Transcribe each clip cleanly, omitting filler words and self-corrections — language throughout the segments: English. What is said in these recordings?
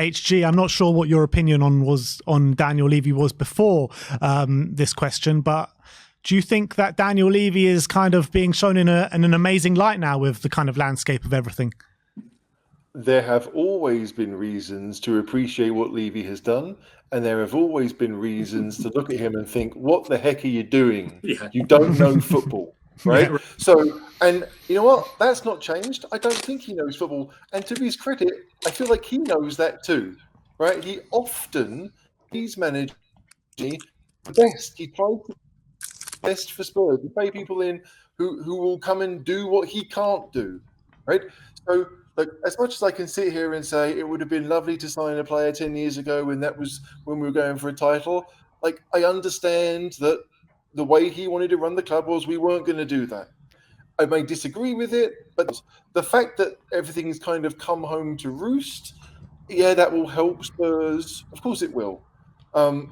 HG, I'm not sure what your opinion on Daniel Levy was before this question, but do you think that Daniel Levy is kind of being shown in an amazing light now with the kind of landscape of everything? There have always been reasons to appreciate what Levy has done, and there have always been reasons to look at him and think, what the heck are you doing? Yeah. You don't know football, right? Yeah. So, and you know what? That's not changed. I don't think he knows football. And to his credit, I feel like he knows that too, right? He's managed the best. He tries the best for Spurs. He pay people in who will come and do what he can't do, right? So, like, as much as I can sit here and say it would have been lovely to sign a player 10 years ago when we were going for a title, like, I understand that the way he wanted to run the club was we weren't going to do that. I may disagree with it, but the fact that everything's kind of come home to roost, yeah, that will help Spurs. Of course it will. I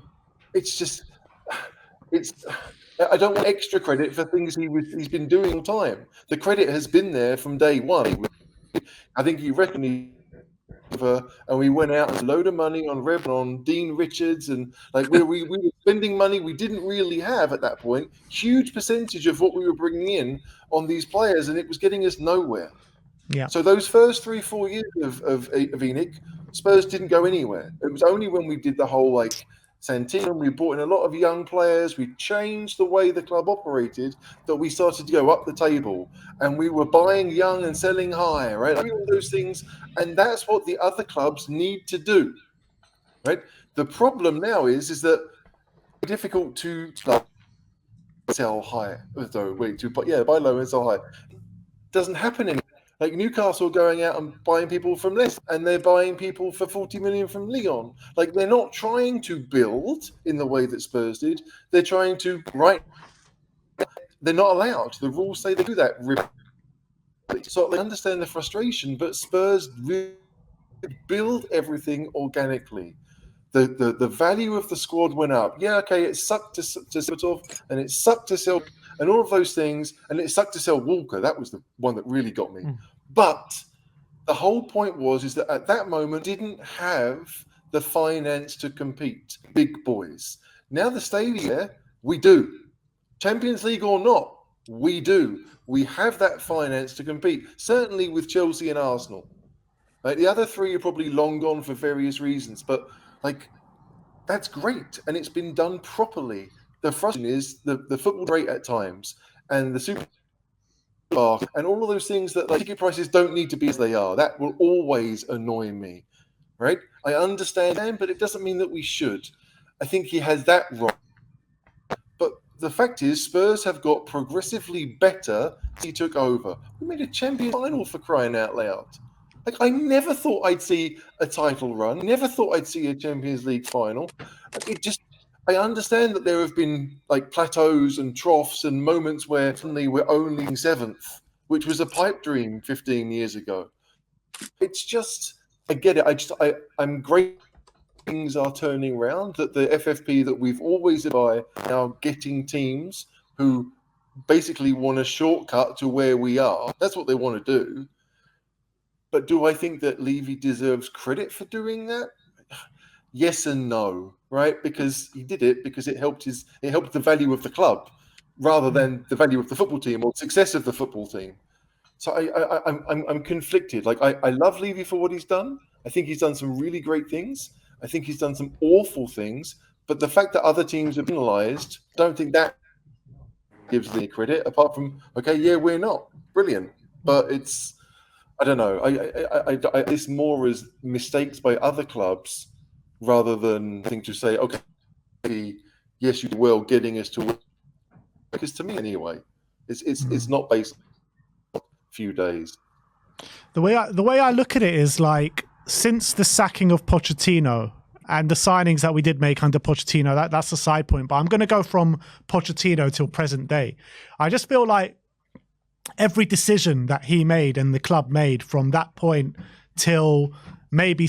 don't want extra credit for things he's been doing all the time. The credit has been there from day one. I think he reckoned and we went out with a load of money on on Dean Richards, and like we were spending money we didn't really have at that point. Huge percentage of what we were bringing in on these players, and it was getting us nowhere. Yeah. So those first 3-4 years of ENIC, Spurs didn't go anywhere. It was only when we did the whole like Santino, we brought in a lot of young players, we changed the way the club operated, that we started to go up the table, and we were buying young and selling high, right? I mean, all those things, and that's what the other clubs need to do, right? The problem now is that it's difficult to sell high, buy low and sell high. It doesn't happen anymore. Like Newcastle going out and buying people from Leicester, and they're buying people for 40 million from Lyon. Like, they're not trying to build in the way that Spurs did. They're trying to they're not allowed. The rules say they do that. So I understand the frustration, but Spurs really build everything organically. The value of the squad went up. Yeah, okay, it sucked to Sibitov, and it sucked to sell, and all of those things, and it sucked to sell Walker. That was the one that really got me. But the whole point is that at that moment didn't have the finance to compete. Big boys. Now the stadium, we do. Champions League or not, we do. We have that finance to compete. Certainly with Chelsea and Arsenal. The other three are probably long gone for various reasons, but like, that's great, and it's been done properly. The frustration is the football rate at times, and the super and all of those things that like ticket prices don't need to be as they are. That will always annoy me, right? I understand, but it doesn't mean that we should. I think he has that wrong. But the fact is, Spurs have got progressively better since he took over. We made a Champions final, for crying out loud. Like, I never thought I'd see a title run. Never thought I'd see a Champions League final. I understand that there have been like plateaus and troughs and moments where suddenly we're only seventh, which was a pipe dream 15 years ago. It's just, I get it. I'm great. Things are turning around. That the FFP that we've always by now getting teams who basically want a shortcut to where we are. That's what they want to do. But do I think that Levy deserves credit for doing that? Yes and no, right? Because he did it because it helped the value of the club rather than the value of the football team or success of the football team. So I'm conflicted. Like, I love Levy for what he's done. I think he's done some really great things. I think he's done some awful things. But the fact that other teams have penalised, I don't think that gives any credit. Apart from, okay, yeah, we're not brilliant, but it's, I don't know. It's more as mistakes by other clubs rather than think to say, okay, yes, you did well getting us to win. Because to me, anyway, it's not based on a few days. The way I look at it is like, since the sacking of Pochettino and the signings that we did make under Pochettino, that's a side point. But I'm going to go from Pochettino till present day. I just feel like every decision that he made and the club made from that point till maybe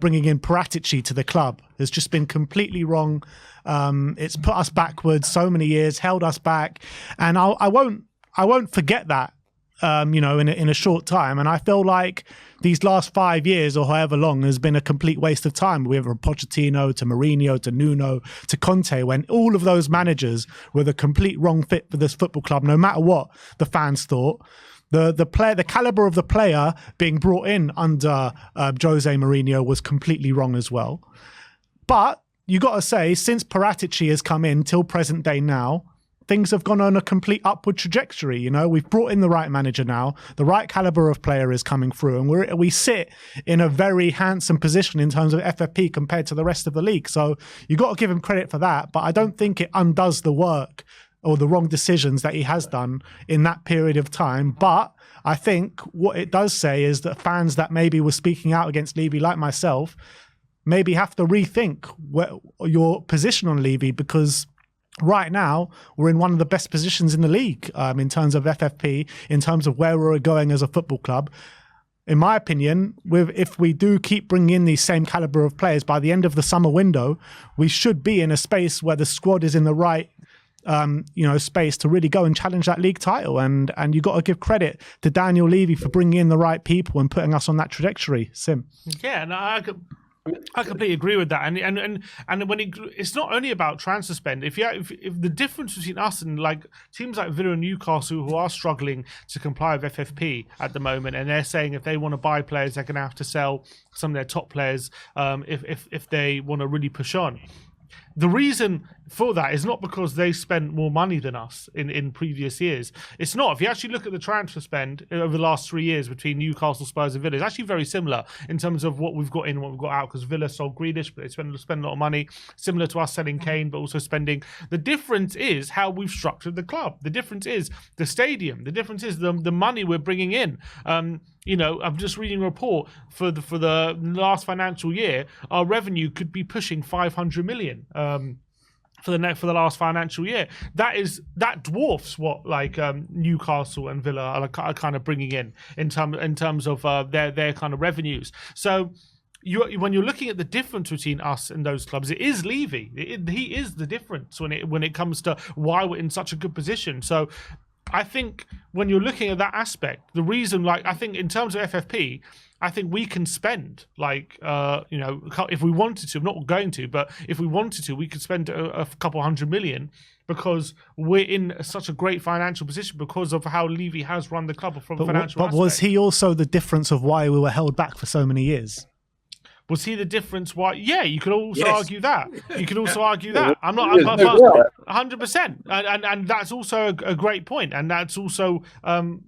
bringing in Paratici to the club has just been completely wrong. It's put us backwards so many years, held us back, and I won't forget that in a short time. And I feel like these last 5 years or however long has been a complete waste of time. We have from Pochettino to Mourinho to Nuno to Conte, when all of those managers were the complete wrong fit for this football club, no matter what the fans thought. The caliber of the player being brought in under Jose Mourinho was completely wrong as well. But you got to say, since Paratici has come in till present day now, things have gone on a complete upward trajectory. We've brought in the right manager now. The right caliber of player is coming through, and we sit in a very handsome position in terms of FFP compared to the rest of the league. So you got to give him credit for that, but I don't think it undoes the work or the wrong decisions that he has done in that period of time. But I think what it does say is that fans that maybe were speaking out against Levy, like myself, maybe have to rethink your position on Levy, because right now we're in one of the best positions in the league in terms of FFP, in terms of where we're going as a football club. In my opinion, if we do keep bringing in these same caliber of players, by the end of the summer window, we should be in a space where the squad is in the right space to really go and challenge that league title. And you got to give credit to Daniel Levy for bringing in the right people and putting us on that trajectory. Sim. Yeah, no, I completely agree with that, and when it's not only about transfer spend. If the difference between us and like teams like Villa and Newcastle, who are struggling to comply with FFP at the moment, and they're saying if they want to buy players, they're going to have to sell some of their top players if they want to really push on. The reason for that is not because they spent more money than us in previous years. It's not. If you actually look at the transfer spend over the last 3 years between Newcastle, Spurs and Villa, it's actually very similar in terms of what we've got in and what we've got out, because Villa sold Grealish, but they spend a lot of money, similar to us selling Kane, but also spending. The difference is how we've structured the club. The difference is the stadium. The difference is the money we're bringing in. I'm just reading a report for the last financial year. Our revenue could be pushing 500 million for the last financial year. That dwarfs what Newcastle and Villa are kind of bringing in terms of their kind of revenues. So when you're looking at the difference between us and those clubs, it is Levy. He is the difference when it comes to why we're in such a good position. So I think when you're looking at that aspect, the reason, I think in terms of FFP, I think we can spend if we wanted to. I'm not going to, but if we wanted to, we could spend a couple 100 million, because we're in such a great financial position because of how Levy has run the club from financial aspect. But was he also the difference of why we were held back for so many years? Was he the difference? Why? Yeah, you could also argue that. You could also argue that. I'm not 100%, and that's also a great point, and that's also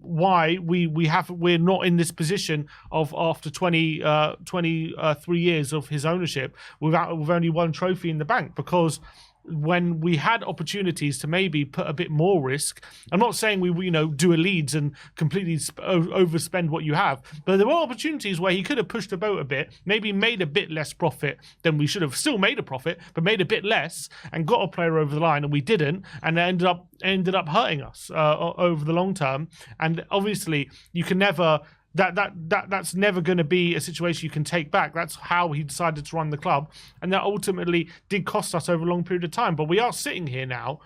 why we're not in this position of after 23 years of his ownership with only one trophy in the bank, because when we had opportunities to maybe put a bit more risk, I'm not saying we do a Leeds and completely overspend what you have, but there were opportunities where he could have pushed the boat a bit, maybe made a bit less profit than we should have. Still made a profit, but made a bit less and got a player over the line, and we didn't, and it ended up hurting us over the long term. And obviously, you can never. That's never going to be a situation you can take back. That's how he decided to run the club, and that ultimately did cost us over a long period of time. But we are sitting here now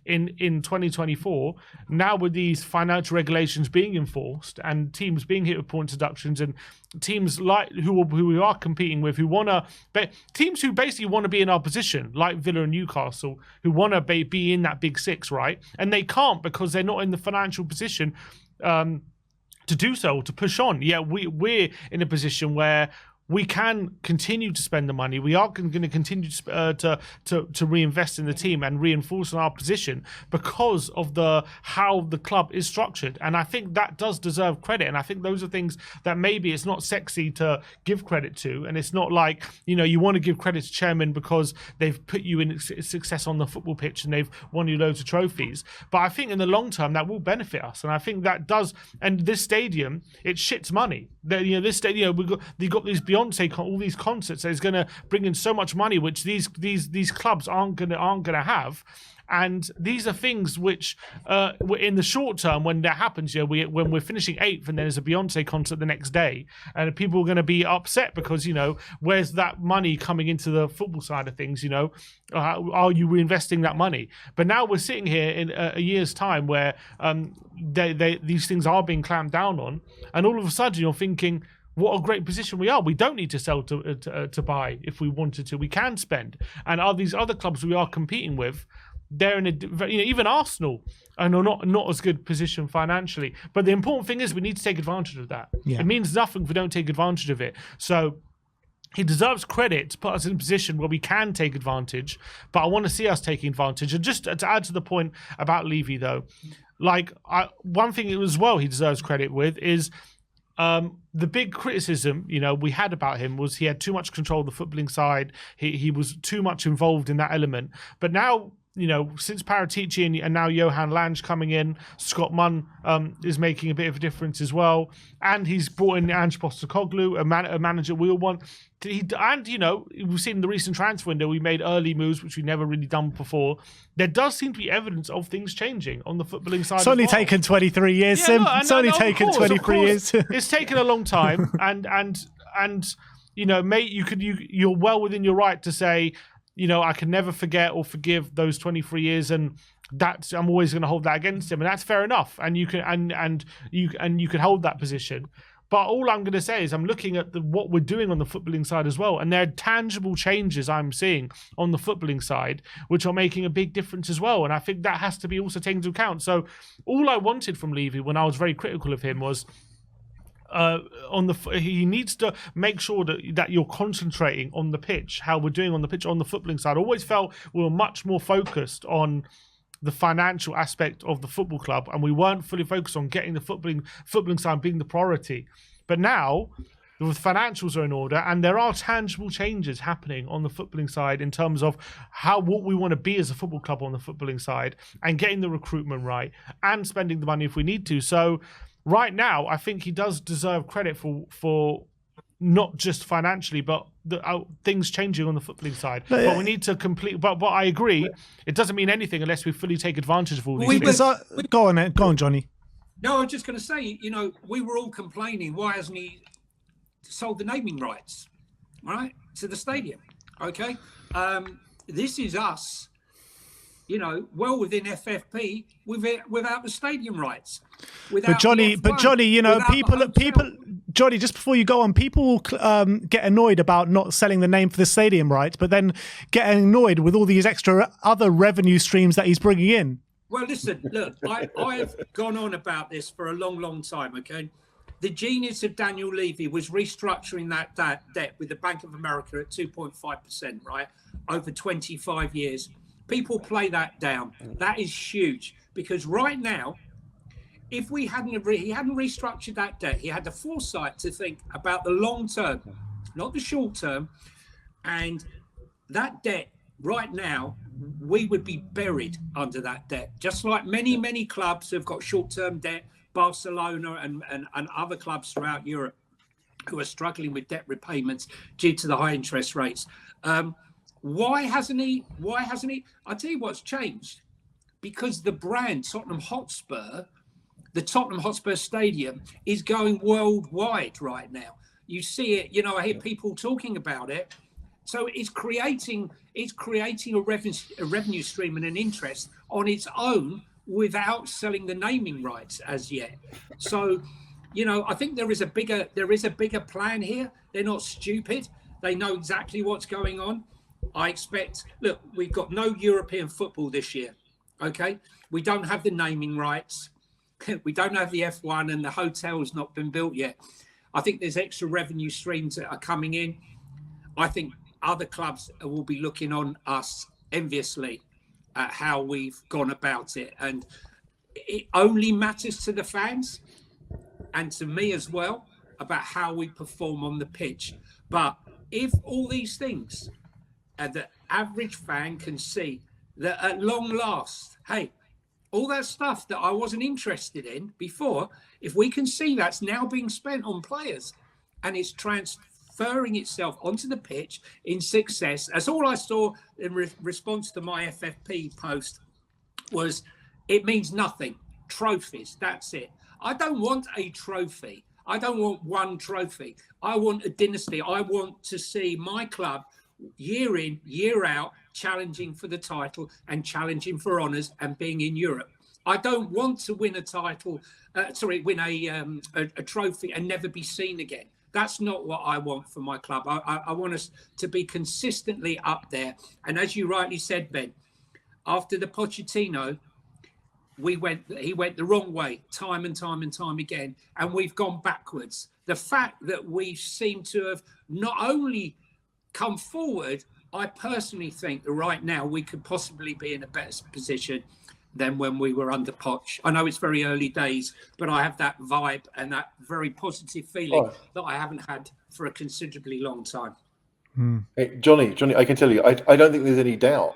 in 2024, now with these financial regulations being enforced and teams being hit with points deductions, and teams like who we are competing with, teams who basically want to be in our position, like Villa and Newcastle, who want to be in that big six, right? And they can't because they're not in the financial position to do so, to push on. Yeah, we're in a position where we can continue to spend the money. We are going to continue to reinvest in the team and reinforce our position because of how the club is structured. And I think that does deserve credit. And I think those are things that maybe it's not sexy to give credit to. And it's not like, you want to give credit to chairman because they've put you in success on the football pitch and they've won you loads of trophies. But I think in the long term, that will benefit us. And I think that does. And this stadium, it shits money. This stadium, we've got these Beyonce, all these concerts. It's going to bring in so much money, which these clubs aren't going to have. And these are things which, in the short term, when that happens, when we're finishing 8th and there's a Beyonce concert the next day, and people are going to be upset because, where's that money coming into the football side of things? Are you reinvesting that money? But now we're sitting here in a year's time where these things are being clamped down on, and all of a sudden you're thinking, what a great position we are. We don't need to sell to buy if we wanted to. We can spend. And are these other clubs we are competing with, they're in even Arsenal are not as good position financially. But the important thing is we need to take advantage of that. Yeah. It means nothing if we don't take advantage of it. So he deserves credit to put us in a position where we can take advantage, but I want to see us taking advantage. And just to add to the point about Levy, though, one thing as well he deserves credit with is the big criticism, we had about him was he had too much control of the footballing side. He was too much involved in that element. But now, since Paratici and now Johan Lange coming in, Scott Munn is making a bit of a difference as well. And he's brought in Ange Postecoglou, a manager we all want. We've seen in the recent transfer window, we made early moves, which we've never really done before. There does seem to be evidence of things changing on the footballing side. It's only taken 23 years, Sim. It's only taken 23 years. It's taken a long time. and mate, you're well within your right to say, I can never forget or forgive those 23 years, and I'm always going to hold that against him, and that's fair enough. And you can you can hold that position. But all I'm going to say is I'm looking at what we're doing on the footballing side as well, and there are tangible changes I'm seeing on the footballing side, which are making a big difference as well. And I think that has to be also taken into account. So all I wanted from Levy when I was very critical of him was, he needs to make sure that you're concentrating on the pitch, how we're doing on the pitch on the footballing side. I always felt we were much more focused on the financial aspect of the football club, and we weren't fully focused on getting the footballing side being the priority. But now the financials are in order, and there are tangible changes happening on the footballing side in terms of what we want to be as a football club on the footballing side, and getting the recruitment right and spending the money if we need to. So right now, I think he does deserve credit for not just financially, but things changing on the footballing side. But we need to complete. But I agree, it doesn't mean anything unless we fully take advantage of all these things. Go on, Johnny. No, I was just going to say, we were all complaining, why hasn't he sold the naming rights, right, to the stadium? Okay, this is us, well within FFP without the stadium rights. But Johnny, Johnny, just before you go on, people will get annoyed about not selling the name for the stadium rights, but then getting annoyed with all these extra other revenue streams that he's bringing in. Well, listen, look, I have gone on about this for a long, long time, okay? The genius of Daniel Levy was restructuring that debt with the Bank of America at 2.5%, right, over 25 years. People play that down. That is huge, because right now, if he hadn't restructured that debt, he had the foresight to think about the long term, not the short term. And that debt right now, we would be buried under that debt. Just like many, many clubs have got short-term debt, Barcelona and other clubs throughout Europe who are struggling with debt repayments due to the high interest rates. Why hasn't he? I'll tell you what's changed. Because the brand Tottenham Hotspur, the Tottenham Hotspur Stadium, is going worldwide right now. You see it, I hear people talking about it. So it's creating a revenue stream and an interest on its own without selling the naming rights as yet. So, I think there is a bigger plan here. They're not stupid. They know exactly what's going on. I expect, look, we've got no European football this year. Okay, we don't have the naming rights. We don't have the F1, and the hotel's not been built yet. I think there's extra revenue streams that are coming in. I think other clubs will be looking on us enviously at how we've gone about it. And it only matters to the fans and to me as well about how we perform on the pitch. But if all these things, the average fan can see that at long last, hey, all that stuff that I wasn't interested in before, if we can see that's now being spent on players and it's transferring itself onto the pitch in success, that's all I saw in response to my FFP post was, it means nothing. Trophies, that's it. I don't want a trophy. I don't want one trophy. I want a dynasty. I want to see my club year in, year out, challenging for the title and challenging for honours and being in Europe. I don't want to win a title, win a trophy and never be seen again. That's not what I want for my club. I want us to be consistently up there. And as you rightly said, Ben, after the Pochettino, he went the wrong way time and time and time again, and we've gone backwards. The fact that we seem to have not only come forward, I personally think that right now we could possibly be in a better position than when we were under Poch. I know it's very early days, but I have that vibe and that very positive feeling that I haven't had for a considerably long time. Hey, Johnny, I can tell you, I don't think there's any doubt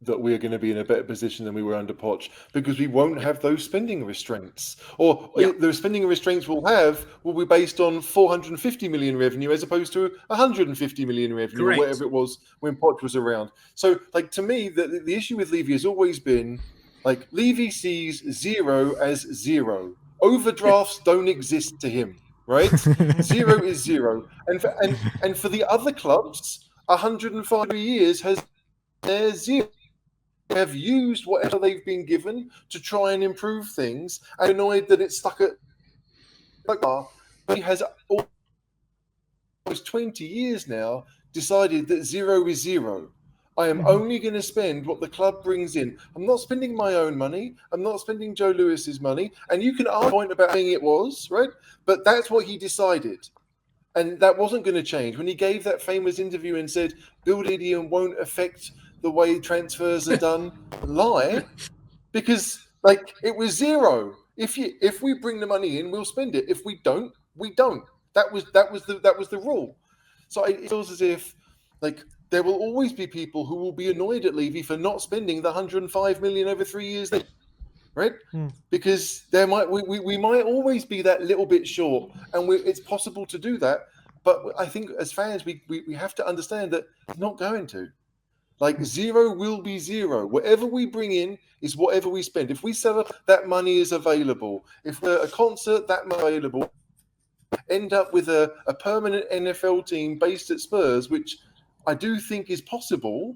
that we are going to be in a better position than we were under Poch, because we won't have those spending restraints, or the spending restraints we'll have will be based on 450 million revenue as opposed to 150 million revenue. Correct. Or whatever it was when Poch was around. So, like, to me, the issue with Levy has always been, like, Levy sees zero as zero. Overdrafts don't exist to him, right? Zero is zero. And for the other clubs, 105 years has their zero. Have used whatever they've been given to try and improve things, and annoyed that it's stuck at he has almost 20 years now decided that zero is zero. I am only going to spend what the club brings in. I'm not spending my own money. I'm not spending Joe Lewis's money. And you can argue a point about saying it was, right? But that's what he decided. And that wasn't going to change. When he gave that famous interview and said, Build won't affect the way transfers are done, lie, because, like, it was zero. If we bring the money in, we'll spend it. If we don't, we don't. That was the rule. So it feels as if, like, there will always be people who will be annoyed at Levy for not spending the 105 million over 3 years, right? Because we might always be that little bit short, and it's possible to do that. But I think as fans, we have to understand that it's not going to. Like, zero will be zero. Whatever we bring in is whatever we spend. If we sell it, that money is available. If we're a concert, that money is available. End up with a permanent NFL team based at Spurs, which I do think is possible.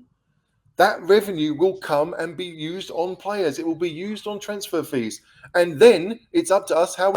That revenue will come and be used on players. It will be used on transfer fees. And then it's up to us how,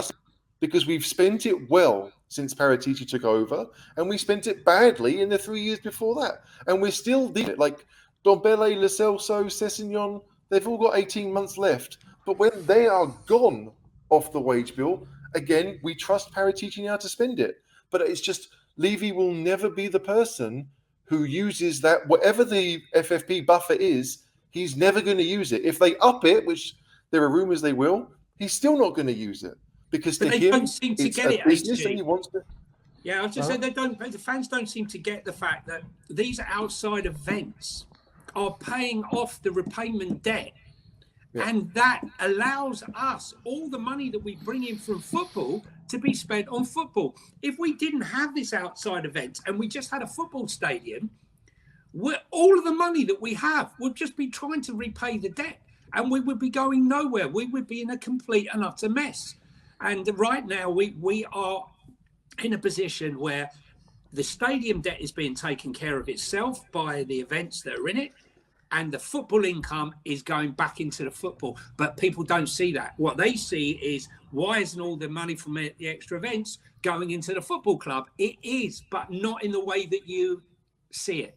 because we've spent it well since Paratici took over, and we spent it badly in the 3 years before that. And we're still doing it. Like Dombele, Lo Celso, Sessegnon, they've all got 18 months left. But when they are gone off the wage bill, again, we trust Paratici now to spend it. But it's just, Levy will never be the person who uses that, whatever the FFP buffer is, he's never going to use it. If they up it, which there are rumours they will, he's still not going to use it. Because to him, don't seem to get it, business, and he wants to. Yeah, I was just saying the fans don't seem to get the fact that these outside events are paying off the repayment debt, and that allows us all the money that we bring in from football to be spent on football. If we didn't have this outside event and we just had a football stadium, all of the money that we have would just be trying to repay the debt, and we would be going nowhere. We would be in a complete and utter mess. And right now, we are in a position where the stadium debt is being taken care of itself by the events that are in it, and the football income is going back into the football. But people don't see that. What they see is, why isn't all the money from the extra events going into the football club? It is, but not in the way that you see it.